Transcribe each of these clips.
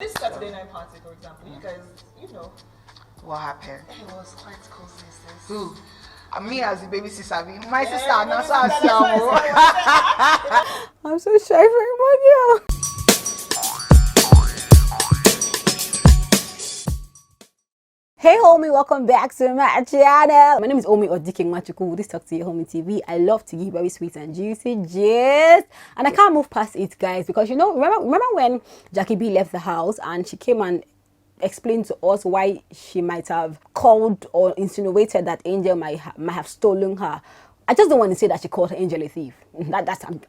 This Saturday night party, for example, you guys, you know. What happened? It was quite cozy, sis. Who? Me as the baby sister, my sister, now so I'm so shy for Emmanuel. Hey homie, welcome back to my channel. My name is Nwachukwu. This Talk to Your Homie TV. I love to give very sweet and juicy gist, and I can't move past it, guys, because you know, remember when Jackie B left the house and she came and explained to us why she might have called or insinuated that Angel might have stolen her. I just don't want to say that she called Angel a thief.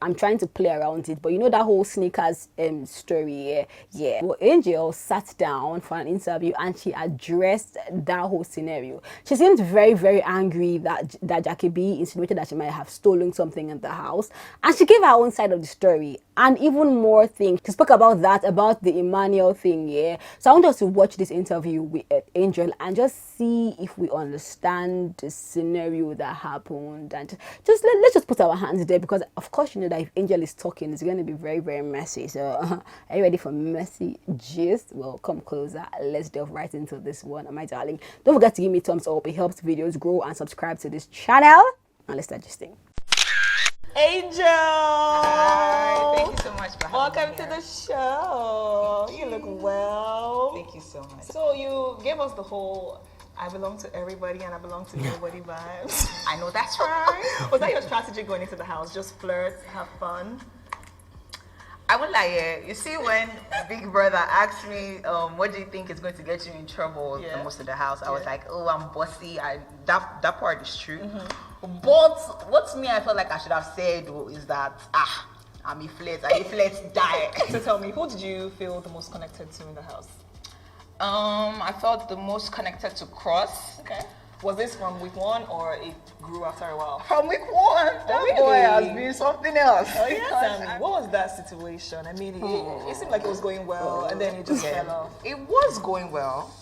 I'm trying to play around it, but you know that whole sneakers story, yeah. Well, Angel sat down for an interview and she addressed that whole scenario. She seemed very, very angry that Jackie B insinuated that she might have stolen something in the house, and she gave her own side of the story and even more things. She spoke about that, about the Emmanuel thing, yeah. So I want us to watch this interview with Angel and just see if we understand the scenario that happened, and just let's just put our hands there, because of course you know that if Angel is talking, it's going to be very, very messy. So are you ready for messy gist? Well, come closer, let's delve right into this one, my darling. Don't forget to give me a thumbs up, it helps videos grow, and subscribe to this channel. Now let's start gisting. Angel! Hi, thank you so much for having Welcome me to here. the show. You look well. Thank you so much. So you gave us the whole I belong to everybody and I belong to nobody vibes. I know that's right. Was that your strategy going into the house? Just flirt, have fun? I won't lie, you see, when Big Brother asked me, what do you think is going to get you in trouble the most of the house? I was like, oh, I'm bossy. That part is true. But what me I felt like I should have said is that, I'm a flirt. I'm a flirt die. So tell me, who did you feel the most connected to in the house? I felt the most connected to Cross. Okay. Was this from week one or it grew after a while? From week one. That Really? boy has been something else. Oh, yes. What was that situation? I mean, it seemed like it was going well and then it just fell off. It was going well.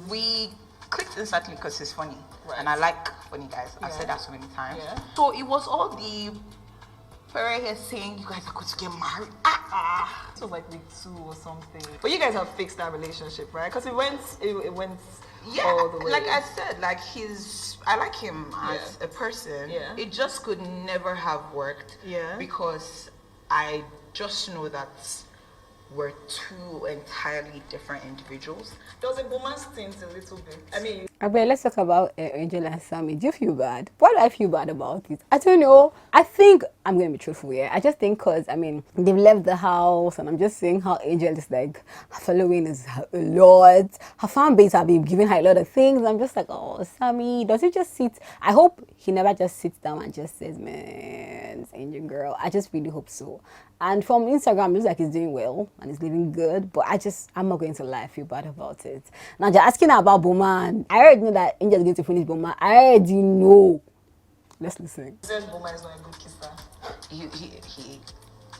We clicked instantly because he's funny. Right. And I like funny guys. I've said that so many times. Yeah. So it was all the parents saying you guys are going to get married. It was like week 2 or something. But you guys have fixed that relationship, right? Because it went all the way. Like I said, like I like him as a person. Yeah. It just could never have worked. Yeah. Because I just know that we're two entirely different individuals. There was a romance stint a little bit. I mean, Okay, let's talk about Angel and Sammy. Do you feel bad? Why do I feel bad about it? I don't know. I think I'm going to be truthful here. I just think because, I mean, they've left the house and I'm just seeing how Angel is like, her following is a lot. Her fan base have been giving her a lot of things. I'm just like, oh, Sammy, does he just sit? I hope he never just sits down and just says, man, it's Angel girl. I just really hope so. And from Instagram, it looks like he's doing well and he's living good. But I'm not going to lie, I feel bad about it. Now, just asking her about Boma, I already know that Angel is going to finish Boma. I already know. Let's listen. he says Boma is not a good kisser. He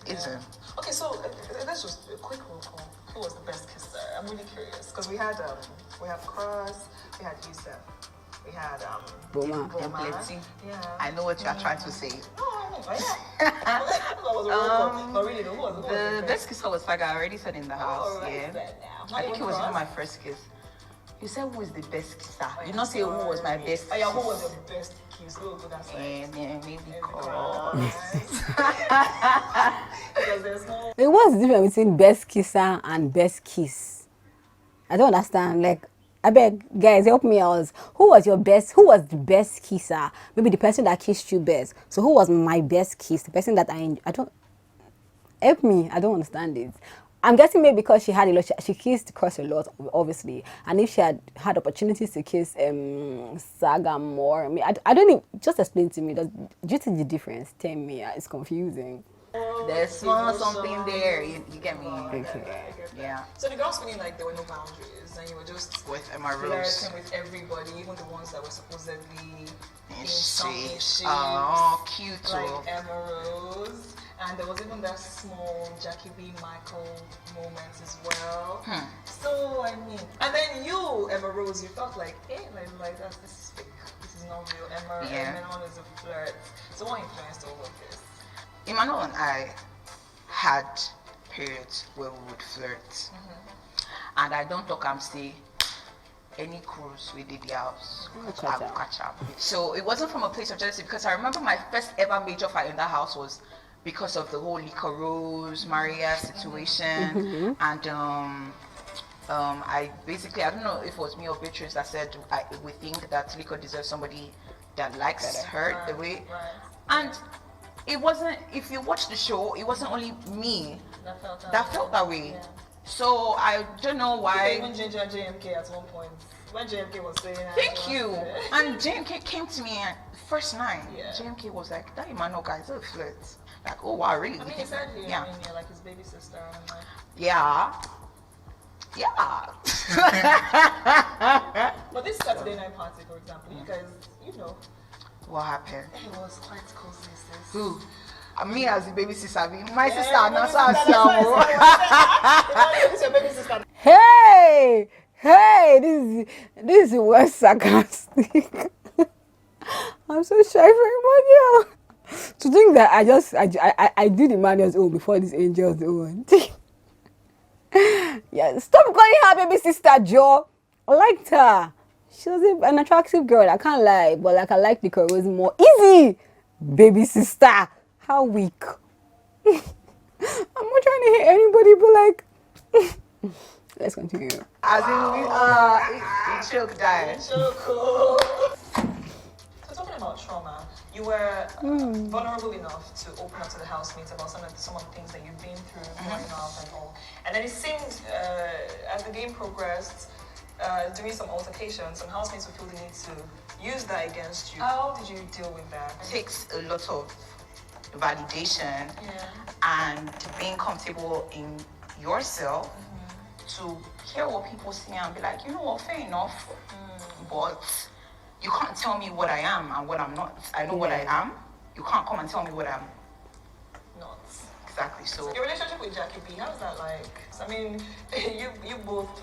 isn't. Okay, so let's just a quick roll call. Who was the best kisser? I'm really curious because we have Cross, we had Yusef, we had Boma. Plenty. Yeah. I know what you are trying to say. No, that was a roll call. But really, who was The best kiss was like I already said in the house. I think it was even my first kiss. You said who was the best kisser? You not say who was my best. Oh, yeah, who was your best kiss? Who was that? Maybe Cross. Because there's no. What's the difference between best kisser and best kiss? I don't understand. Like, I beg, guys, help me out. Who was the best kisser? Maybe the person that kissed you best. So who was my best kiss? The person that I don't, help me. I don't understand it. I'm guessing maybe because she had a lot, she kissed Cross a lot, obviously. And if she had opportunities to kiss Saga more, I mean, I don't think, just explain to me, do you see the difference? Tell me, it's confusing. There's something there. You get me? Okay. Yeah. So the girls feeling like there were no boundaries and you were just With Emma Rose. flirting with everybody, even the ones that were supposedly in some Shit. shit. Oh, cute too. Like Emma Rose. And there was even that small Jackie B. Michael moment as well. So, I mean, and then you, Emma Rose, you felt like, hey, like that, this is fake. This is not real. Emmanuel is a flirt. So what influenced all of this? Emmanuel and I had periods where we would flirt. And I don't talk and say any cruise we did the house. I will catch up. So it wasn't from a place of jealousy, because I remember my first ever major fight in that house was because of the whole Liquor Rose, Maria situation. And I basically, I don't know if it was me or Beatrice that said we think that Liquor deserves somebody that likes her the way. And it wasn't, if you watch the show, it wasn't only me that felt that way. Yeah. So I don't know why. Even JMK at one point, when JMK was saying that. Thank you. And JMK came to me first night. Yeah. JMK was like, that Emmanuel guy is a flirt. Like, oh wow, really? I mean, he said you're like his baby sister. And I'm like, yeah. But this Saturday night party, for example, you guys, what happened? It was quite cozy, sis. Who? Me as the baby sister, my sister, not This your baby sister. Hey, this is the worst sarcastic. I'm so shy for Emmanuel. To think that I did Emmanuel's own before this angel's own. Yeah, stop calling her baby sister, Joe. I liked her. She was an attractive girl, I can't lie, but like I like the girl was more easy. Baby sister, how weak. I'm not trying to hit anybody, but like let's continue. As in it choked die. So cool. So talking about trauma, you were vulnerable enough to open up to the housemates about some of the things that you've been through growing up and all. And then it seemed as the game progressed, doing some altercations, some housemates would feel the need to use that against you. How did you deal with that? It takes a lot of validation and being comfortable in yourself to hear what people say and be like, you know what, fair enough, but you can't tell me what I am and what I'm not. I know what I am. You can't come and tell me what I'm not. Exactly. So your relationship with Jackie B, how's that like? I mean, you both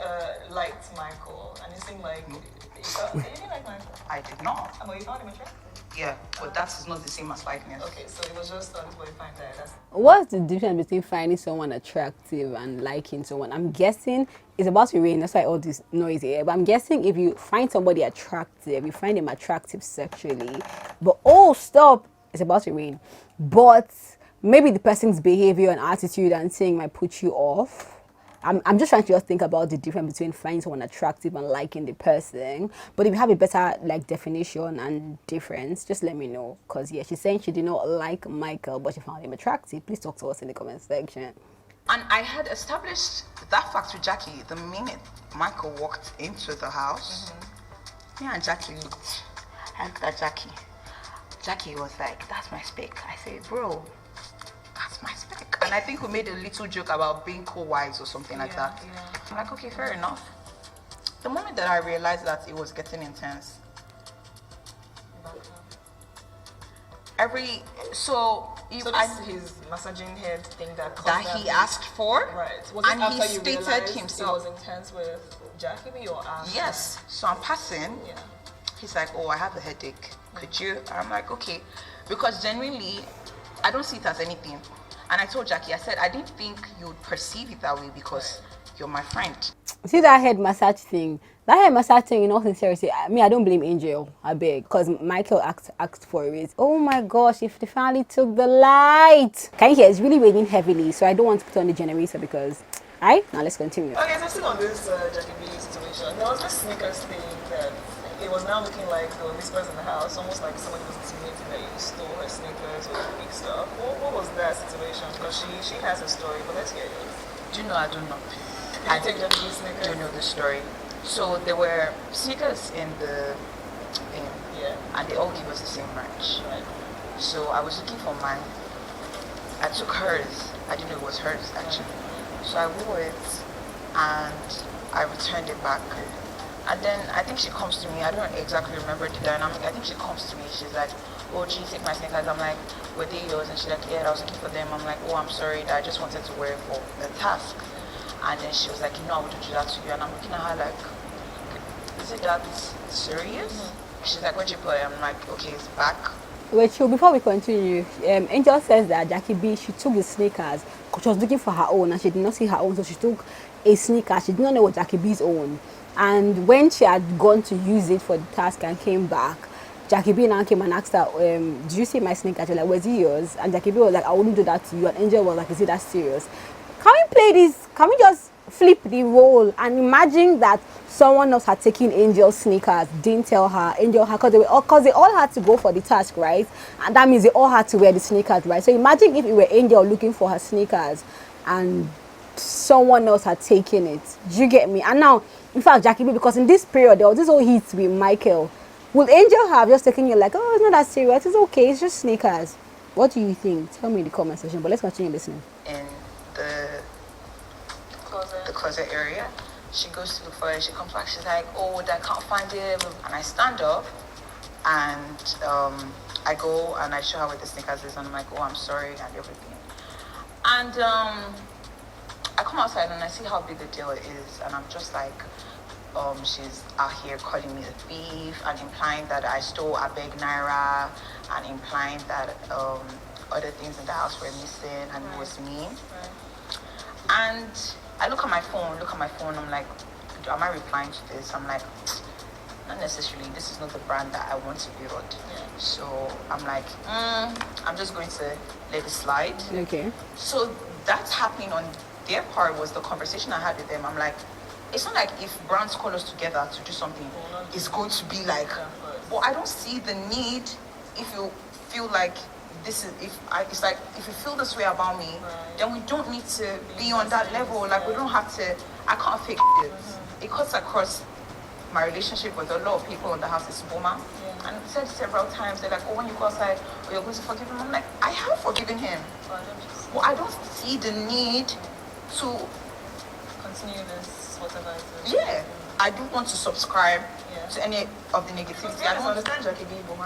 liked Michael, and it seemed like you didn't like Michael. I did not. Oh, you found him attractive? Yeah, but that is not the same as likeness. Okay, so it was just on this boy find that. What's the difference between finding someone attractive and liking someone? I'm guessing it's about to rain, that's why all this noise here. But I'm guessing if you find somebody attractive, you find them attractive sexually, but it's about to rain. But maybe the person's behavior and attitude and saying might put you off. I'm just trying to just think about the difference between finding someone attractive and liking the person. But if you have a better definition and difference, just let me know. Because she's saying she did not like Michael, but she found him attractive. Please talk to us in the comment section. And I had established that fact with Jackie the minute Michael walked into the house. Me and Jackie looked. I looked at Jackie. Jackie was like, that's my spec. I said, bro, that's my spec. And I think we made a little joke about being co-wives or something like that. I'm like, okay, fair enough. The moment that I realized that it was getting intense, so this is his massaging head thing that he asked for, right? Was and after he you stated himself. It was intense with Jackie B or after? Yes. So I'm passing. Yeah. He's like, oh, I have a headache. Could you? I'm like, okay, because genuinely, I don't see it as anything. And I told Jackie, I said, I didn't think you would perceive it that way because you're my friend. See that head massage thing? That head massage thing, in all sincerity, I don't blame Angel, I beg. Because Michael asked for it. Oh my gosh, if they finally took the light. Can you hear? It's really raining heavily, so I don't want to put on the generator because... Alright, now let's continue. Okay, so still on this Jackie B situation, there was this sneakers thing that it was now looking like there were whispers in the house, almost like somebody was insinuating that you stole her sneakers or big stuff. What was that situation? Because she has a story, but let's hear yours. Do you know I do not? I take Jackie B sneakers. Do you know the story? So there were sneakers in and they all gave us the same range. Right. So I was looking for mine. I took hers. I didn't know it was hers actually. So I wore it and I returned it back. And then I think she comes to me, I don't exactly remember the dynamic. I think she comes to me, she's like, oh, gee, take my sneakers. I'm like, were they yours? And she's like, yeah, I was looking for them. I'm like, oh, I'm sorry, I just wanted to wear it for the task. And then she was like, you know, I wouldn't do that to you. And I'm looking at her like, is it that serious? She's like, where'd you put it? I'm like, okay, it's back. Wait, before we continue, Angel says that Jackie B, she took the sneakers she was looking for her own and she did not see her own, so she took a sneaker. She did not know what Jackie B's own. And when she had gone to use it for the task and came back, Jackie B now came and asked her, "Did you see my sneaker?" She was like, "Was it yours?" And Jackie B was like, "I wouldn't do that to you." And Angel was like, "Is it that serious? Can we play this? Can we just flip the role and imagine that someone else had taken Angel's sneakers, didn't tell her, Angel had, because they all had to go for the task, right? And that means they all had to wear the sneakers, right? So imagine if it were Angel looking for her sneakers and someone else had taken it. Do you get me? And now, in fact, Jackie B, because in this period there was this whole heat with Michael, would Angel have just taken it like, oh, it's not that serious, it's okay, it's just sneakers? What do you think? Tell me in the comment section, but let's continue listening. In the closet area, she goes to look for it, she comes back, she's like, oh, I can't find it, and I stand up, and I go and I show her where the sneakers is, and I'm like, oh, I'm sorry, and everything. And I come outside and I see how big the deal is, and I'm just like, she's out here calling me a thief and implying that I stole a big naira and implying that other things in the house were missing and it was me. And I look at my phone, I'm like, am I replying to this? I'm like, not necessarily, this is not the brand that I want to build. So I'm like, I'm just going to let it slide. Okay. So that's happening on their part was the conversation I had with them. I'm like, it's not like if brands call us together to do something, it's going to be like, well, I don't see the need if you feel like this is, it's like, if you feel this way about me, then we don't need to be on that level. Like, we don't have to, I can't fake it. It cuts across my relationship with a lot of people in the house. Is Boma. And I've said several times, they're like, oh, when you go outside, oh, you're going to forgive him. I'm like, I have forgiven him. Well, I don't see the need to continue this, whatever it is. Yeah, I don't want to subscribe to any of the negativity. I don't understand Jackie B, but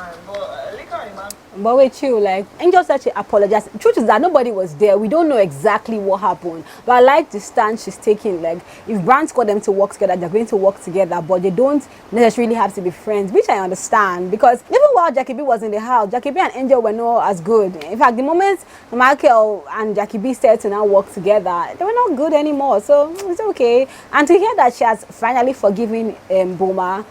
But wait, chill, like, Angel said she apologized. The truth is that nobody was there. We don't know exactly what happened. But I like the stand she's taking. Like, if brands call them to work together, they're going to work together, but they don't necessarily have to be friends, which I understand. Because even while Jackie B was in the house, Jackie B and Angel were not as good. In fact, the moment Michael and Jackie B started to now work together, they were not good anymore. So it's okay. And to hear that she has finally forgiven Boma,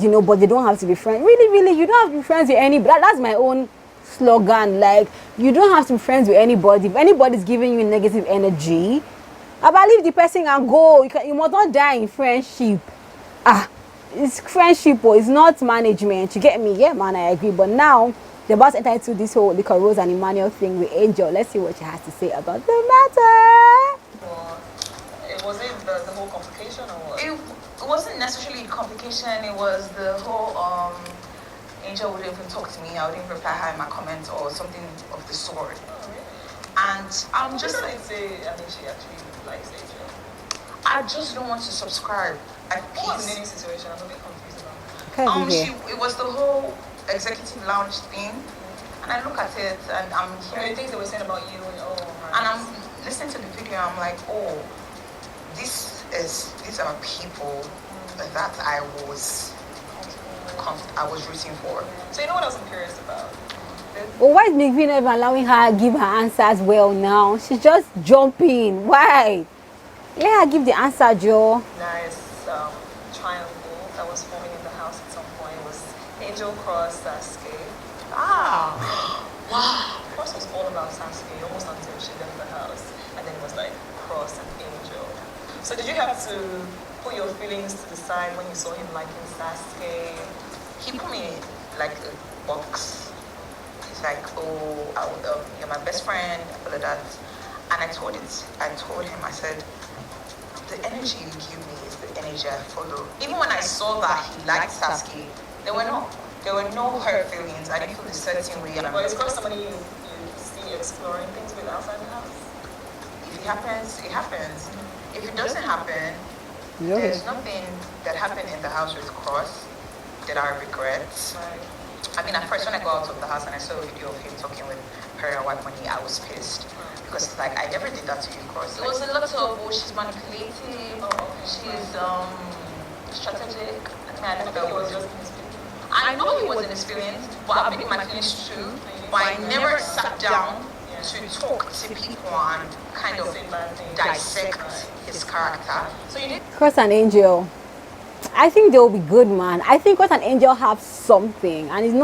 you know, but they don't have to be friends. Really, you don't have to be friends with anybody. That's my own slogan. Like, you don't have to be friends with anybody. If anybody's giving you negative energy, about leave the person and go. You must not die in friendship. It's friendship, or it's not management. You get me? Yeah, man, I agree. But now they're about to enter into this whole Liquor Rose and Emmanuel thing with Angel. Let's see what she has to say about the matter. Was it the whole complication, or what? It wasn't necessarily a complication. It was the whole Angel wouldn't even talk to me. I wouldn't reply her in my comments or something of the sort. Oh, really? And I'm just like, say, I mean, she actually likes Angel. I just don't want to subscribe. What was the situation? I'm a bit confused about it. It was the whole executive lounge thing, and I look at it and I'm hearing things they were saying about you, and I'm listening to the video. I'm like, oh, these are people that I was rooting for. So you know what I was curious about? Well, why is McVie not even allowing her give her answers well now? She's just jumping. Why? Let her give the answer, Joe. Nice triangle that was forming in the house at some point was Angel Cross Sasuke. Wow. Cross was all about Sasuke almost until she left the house, and then it was like Cross and Angel. So did you have to put your feelings to the side when you saw him liking Sasuke? He put me in like a box. He's like, oh, you're my best friend, all of that. And I told him, I said, the energy you give me is the energy I follow. Even when I saw that he liked Sasuke, there were no hurt feelings. I didn't feel a certain way. But it's because somebody you see exploring things with outside the house? If it happens, it happens. If it doesn't happen, there's nothing that happened in the house with Cross that I regret. Right. I mean, at first when I got out of the house and I saw a video of him talking with her and wife money, I was pissed. Because it's like, I never did that to you, Cross. It was a lot of, oh, she's manipulative, she's strategic. I know he wasn't experienced, but I've been in my feelings too. But I never sat down to talk to people and kind of dissect his character. So you need Cross and Angel. I think they'll be good, man. I think Cross and Angel have something, and it's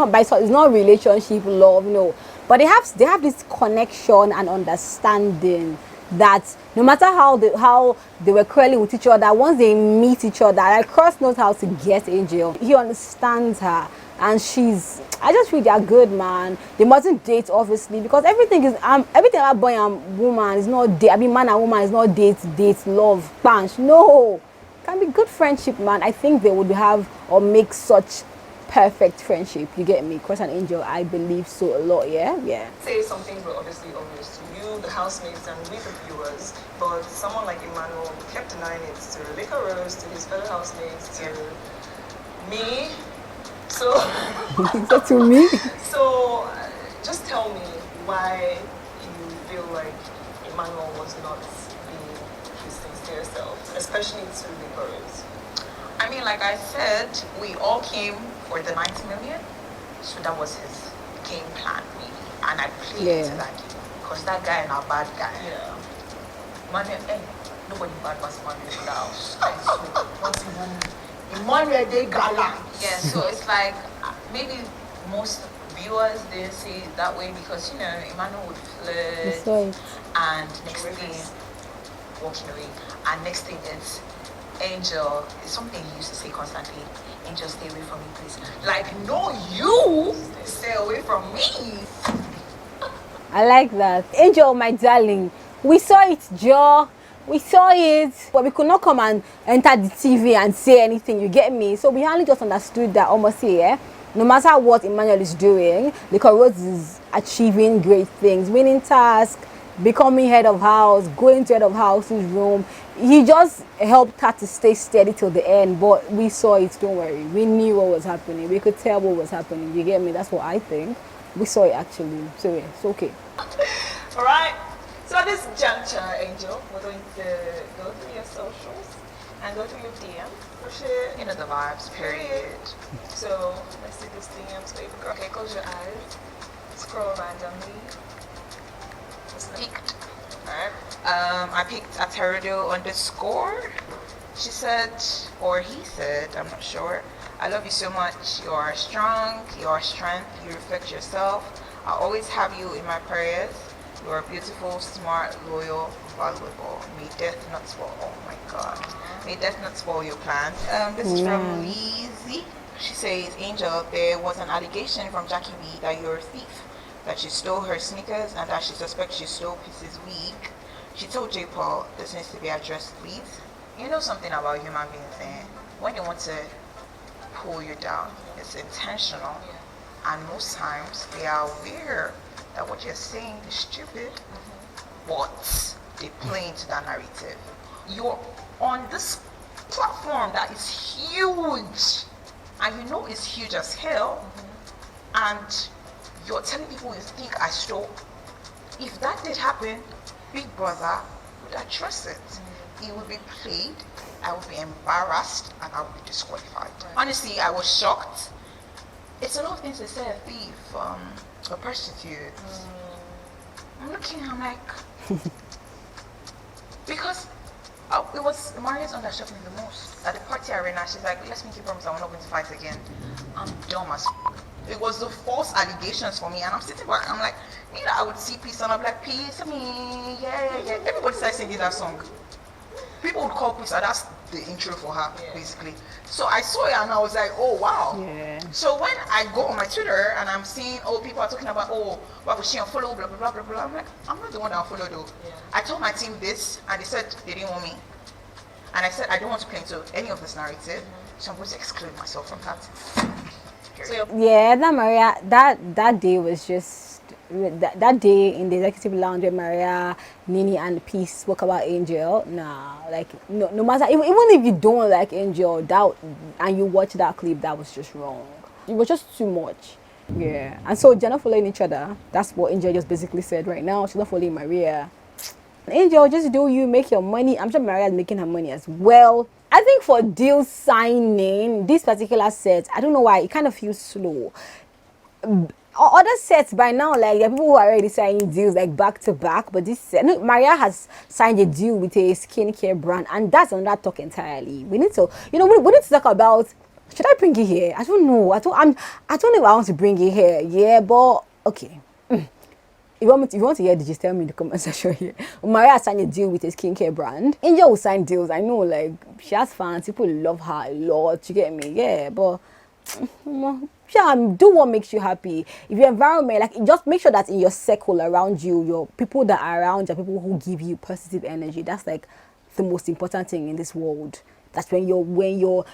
not relationship, love, no. But they have this connection and understanding that no matter how they were quarreling with each other, once they meet each other, like Cross knows how to get Angel. He understands her, and I just feel they're good, man. They mustn't date, obviously, because everything about boy and woman is not date. I mean, man and woman is not date, love, punch. No, it can be good friendship, man. I think they would have or make such perfect friendship. You get me? Cross and Angel, I believe so a lot. Yeah. Say something but obviously obvious to you, the housemates, and we the viewers, but someone like Emmanuel kept denying it to Rebecca Rose, to his fellow housemates, to me. So, to me. So, just tell me why you feel like Emmanuel was not being his sincere self, especially to Rebecca Rose. I mean, like I said, we all came for the 90 million, so that was his game plan, maybe. And I played to that game, because that guy and our bad guy. Yeah. Emmanuel, nobody bad was Emmanuel in the house. What's Emmanuel, they gala. Yeah, so it's like, maybe most viewers didn't see it that way, because, Emmanuel would flirt, and next thing, walking away, and next thing is, Angel, is something he used to say constantly. Angel, stay away from me, please. Like, no, you stay away from me. I like that. Angel, my darling, we saw it, Joe. We saw it, but we could not come and enter the TV and say anything. You get me? So we only just understood that almost here. No matter what Emmanuel is doing, because Rose is achieving great things, winning tasks, becoming head of house, going to head of house's room. He just helped her to stay steady till the end, but we saw it, don't worry. We knew what was happening. We could tell what was happening. You get me? That's what I think. We saw it actually. So yeah, it's okay. All right. So at this juncture, Angel, we're going to go through your socials and go through your DMs. You know the vibes, period. So let's see this DMs, baby girl. Okay, close your eyes. Scroll randomly. Peeked. Alright. I picked Aterodo_. She said, or he said, I'm not sure. I love you so much. You are strong. You are strength. You reflect yourself. I always have you in my prayers. You are beautiful, smart, loyal, valuable. May death not spoil. Oh my God. May death not spoil your plans. This is from Lizzie. She says, Angel, there was an allegation from Jackie B that you're a thief, that you stole her sneakers, and that she suspects you stole Pieces' wig. She told J. Paul, this needs to be addressed, please. You know something about human beings, when they want to pull you down, it's intentional, and most times they are aware that what you're saying is stupid, but they play into that narrative. You're on this platform that is huge, and you know it's huge as hell, and you're telling people you think I stole. If that did happen, Big Brother would address it. It would be played, I would be embarrassed, and I would be disqualified. Honestly, I was shocked. It's a lot of things to say, a thief, a prostitute. I'm looking, I'm like, because it was Maria's one that shocked me the most. At the party arena, she's like, let's make you promise I'm not going to fight again. I'm dumb as It was the false allegations for me, and I'm sitting back, I'm like, I would see peace, and I'm like, peace, me, yeah. Everybody started singing that song. People would call peace, that's the intro for her, basically. So I saw it, and I was like, oh, wow. Yeah. So when I go on my Twitter, and I'm seeing, people are talking about, why was she unfollow, blah, blah, blah, blah, blah. I'm like, I'm not the one that unfollowed, though. Yeah. I told my team this, and they said they didn't want me. And I said, I don't want to play into any of this narrative, so I'm going to exclude myself from that. Yeah, that Maria, that day was just that day in the executive lounge where Maria, Nini, and Peace spoke about Angel. No matter even if you don't like Angel, and you watch that clip, that was just wrong. It was just too much. Yeah, and so they're not following each other. That's what Angel just basically said right now. She's not following Maria. Angel, just do you, make your money. I'm sure Maria is making her money as well. I think for deal signing, this particular set, I don't know why, it kind of feels slow. other sets by now, like there are people who are already signing deals like back to back, but this set, no, Maria has signed a deal with a skincare brand, and that's another talk entirely. We need to, we need to talk about. Should I bring it here? I don't know. I don't know if I want to bring it here. Yeah, but okay. If you want to hear this, just tell me in the comment section here. Maria signed a deal with a skincare brand. Angel will sign deals. I know, like, she has fans. People love her a lot. You get me? Yeah, but yeah, do what makes you happy. If your environment, like, just make sure that in your circle around you, your people that are around you, people who give you positive energy. That's like the most important thing in this world. That's when you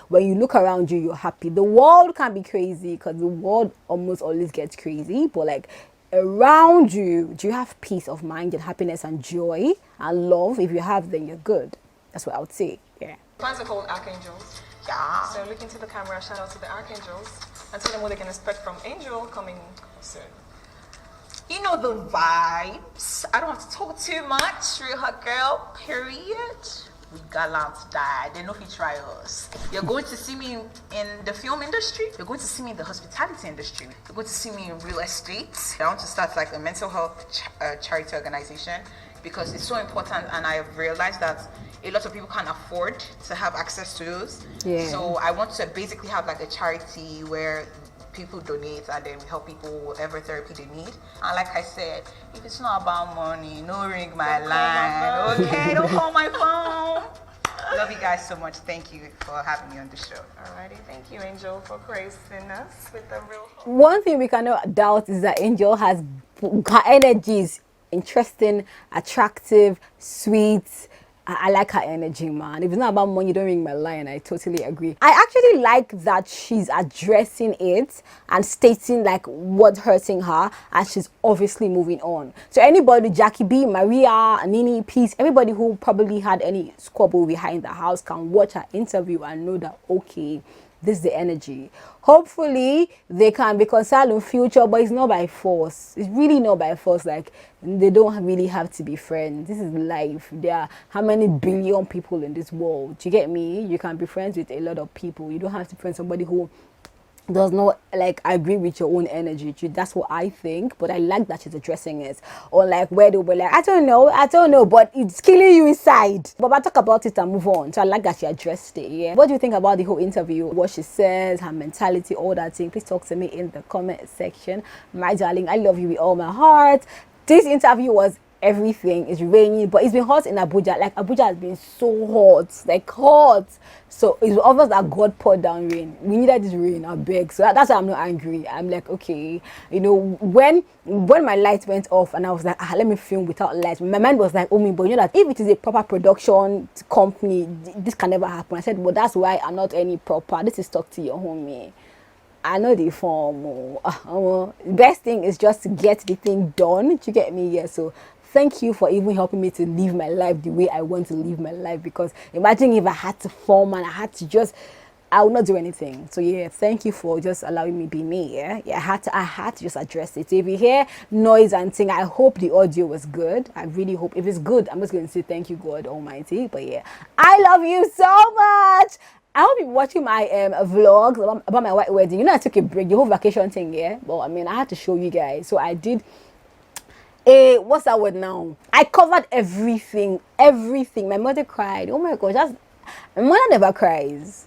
look around you, you're happy. The world can be crazy because the world almost always gets crazy, but like around you, do you have peace of mind and happiness and joy and love? If you have, then you're good. That's what I would say. Yeah. Fans are called archangels. Yeah. So look into the camera, shout out to the archangels, and tell them what they can expect from Angel coming soon. You know the vibes. I don't have to talk too much. Real hot girl, period. We gallant die. They know if you try us. You're going to see me in the film industry. You're going to see me in the hospitality industry. You're going to see me in real estate. I want to start like a mental health charity organization because it's so important, and I have realized that a lot of people can't afford to have access to those. Yeah. So I want to basically have like a charity where people donate and then we help people whatever therapy they need. And like I said, if it's not about money, no ring my line. Okay, don't call my phone. Love you guys so much. Thank you for having me on the show. Alrighty, thank you, Angel, for gracing us with the real hope. One thing we cannot doubt is that Angel has her energy is interesting, attractive, sweet. I like her energy, man. If it's not about money, don't ring my line. I totally agree. I actually like that she's addressing it and stating like what's hurting her, and she's obviously moving on. So anybody, Jackie B, Maria, Nini, Peace, everybody who probably had any squabble behind the house can watch her interview and know that, okay, this is the energy. Hopefully they can reconcile in future, but it's not by force. It's really not by force. Like, they don't really have to be friends. This is life. There are how many billion people in this world? Do you get me? You can be friends with a lot of people. You don't have to friend somebody who does not like agree with your own energy. That's what I think, but I like that she's addressing it. Or like where they'll be like, I don't know, but it's killing you inside. But I'll talk about it and move on. So I like that she addressed it. Yeah. What do you think about the whole interview? What she says, her mentality, all that thing? Please talk to me in the comment section. My darling, I love you with all my heart. This interview was everything. Is raining, but it's been hot in Abuja. Like, Abuja has been so hot, like hot. So it's obvious that God poured down rain. We needed this rain, I beg. So that's why I'm not angry. I'm like, okay, when my light went off and I was like, let me film without lights, my mind was like, oh me, but you know that if it is a proper production company, this can never happen. I said, well, that's why I'm not any proper. This is talk to your homie. I know the form. Best thing is just to get the thing done. Do you get me? Yeah. So thank you for even helping me to live my life the way I want to live my life. Because imagine if I had to form and I had to I would not do anything. So yeah, thank you for just allowing me be me. Yeah, I had to just address it. So if you hear noise and thing, I hope the audio was good. I really hope. If it's good, I'm just going to say thank you, God Almighty. But yeah, I love you so much. I hope you're watching my vlogs about my white wedding. You know, I took a break, the whole vacation thing, yeah. But I mean, I had to show you guys. So I did what's that word now? I covered everything. My mother cried. Oh my gosh, my mother never cries.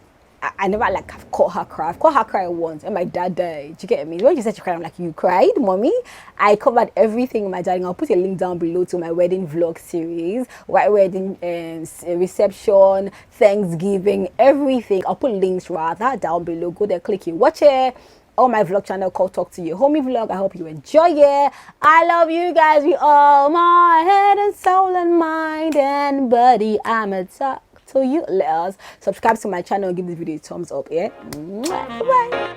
I never like have caught her cry. I've caught her cry once and my dad died. Do you get me? When she said she cried, I'm like, you cried, mommy? I covered everything, my darling. I'll put a link down below to my wedding vlog series, white wedding reception, Thanksgiving, everything. I'll put links rather down below. Go there, click it, watch it. On my vlog channel called Talk to Your Homie Vlog. I hope you enjoy it. I love you guys with all my head and soul and mind and body. I'ma talk to you. Let us subscribe to my channel and give this video a thumbs up. Yeah. Bye.